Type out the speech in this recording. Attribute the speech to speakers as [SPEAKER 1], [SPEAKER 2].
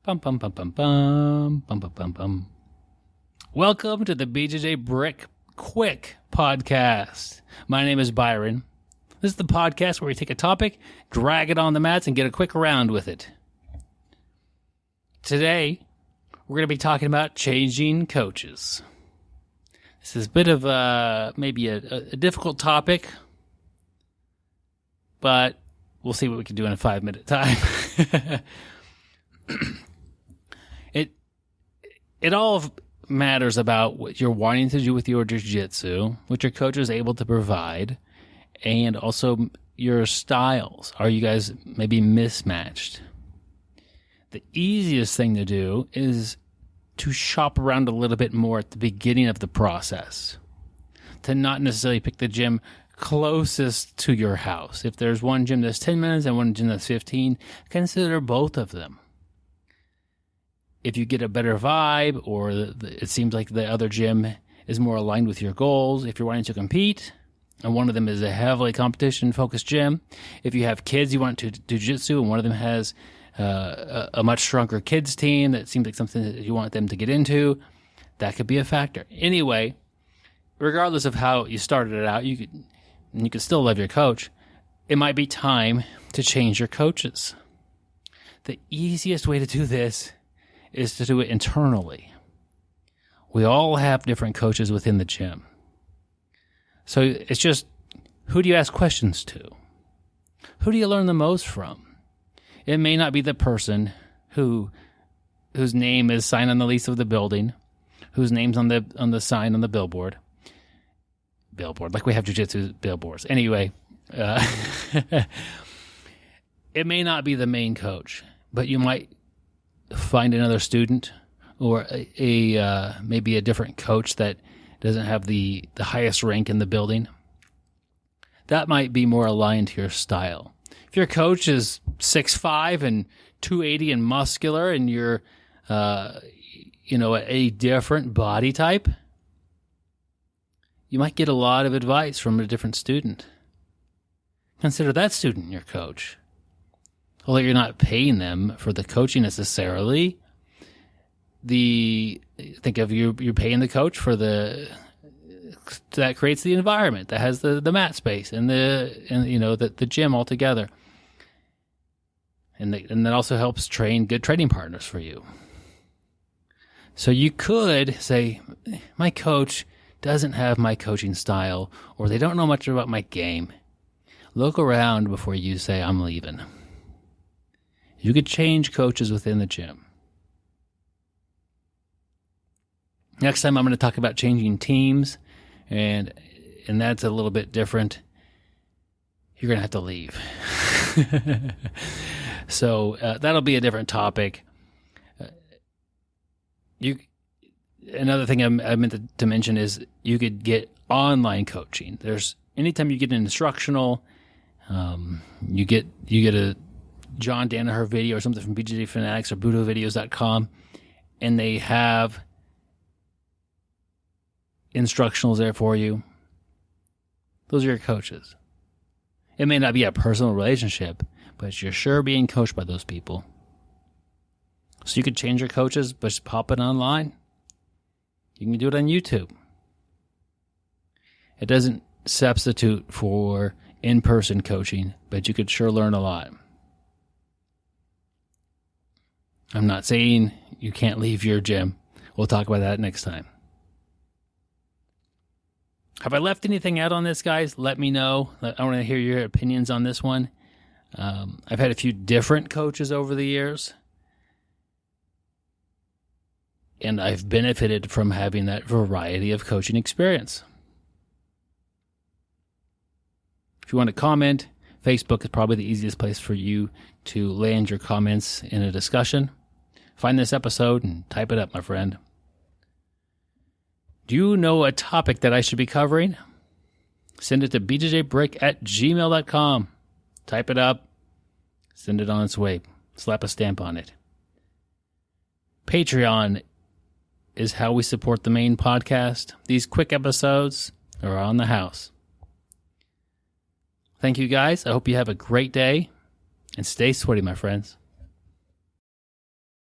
[SPEAKER 1] Bum, bum, bum, bum, bum, bum, bum, bum, bum. Welcome to the Bjjbrick Quick Podcast. My name is Byron. This is the podcast where we take a topic, drag it on the mats, and get a quick round with it. Today, we're going to be talking about changing coaches. This is a bit of maybe a difficult topic, but we'll see what we can do in a 5-minute time. It all matters about what you're wanting to do with your jiu-jitsu, what your coach is able to provide, and also your styles. Are you guys maybe mismatched? The easiest thing to do is to shop around a little bit more at the beginning of the process, to not necessarily pick the gym closest to your house. If there's one gym that's 10 minutes and one gym that's 15, consider both of them. If you get a better vibe, or it seems like the other gym is more aligned with your goals, if you're wanting to compete, and one of them is a heavily competition-focused gym, if you have kids you want to do jiu-jitsu, and one of them has a much stronger kids team that seems like something that you want them to get into, that could be a factor. Anyway, regardless of how you started it out, you could still love your coach. It might be time to change your coaches. The easiest way to do this is to do it internally. We all have different coaches within the gym. So it's just, who do you ask questions to? Who do you learn the most from? It may not be the person whose name is signed on the lease of the building, whose name's on the sign on the billboard. Billboard, like we have jiu-jitsu billboards. Anyway, it may not be the main coach, but you might find another student or maybe a different coach that doesn't have the highest rank in the building. That might be more aligned to your style. If your coach is 6'5" and 280 and muscular, and you're a different body type, you might get a lot of advice from a different student. Consider that student your coach. Although you're not paying them for the coaching necessarily, think of you're paying the coach for that creates the environment, that has the mat space and the gym all together, and that also helps train good training partners for you. So you could say, my coach doesn't have my coaching style, or they don't know much about my game. Look around before you say, I'm leaving. You could change coaches within the gym. Next time I'm going to talk about changing teams, and that's a little bit different. You're going to have to leave. So that'll be a different topic. Another thing I meant to mention is you could get online coaching. Anytime you get an instructional, you get a John Danaher video or something from BJJ Fanatics or BudoVideos.com, and they have instructionals there for you. Those are your coaches. It may not be a personal relationship, but you're sure being coached by those people. So you could change your coaches by just popping online. You can do it on YouTube. It doesn't substitute for in-person coaching, but you could sure learn a lot. I'm not saying you can't leave your gym. We'll talk about that next time. Have I left anything out on this, guys? Let me know. I want to hear your opinions on this one. I've had a few different coaches over the years, and I've benefited from having that variety of coaching experience. If you want to comment, Facebook is probably the easiest place for you to land your comments in a discussion. Find this episode and type it up, my friend. Do you know a topic that I should be covering? Send it to bjbrick@gmail.com. Type it up. Send it on its way. Slap a stamp on it. Patreon is how we support the main podcast. These quick episodes are on the house. Thank you, guys. I hope you have a great day, and stay sweaty, my friends.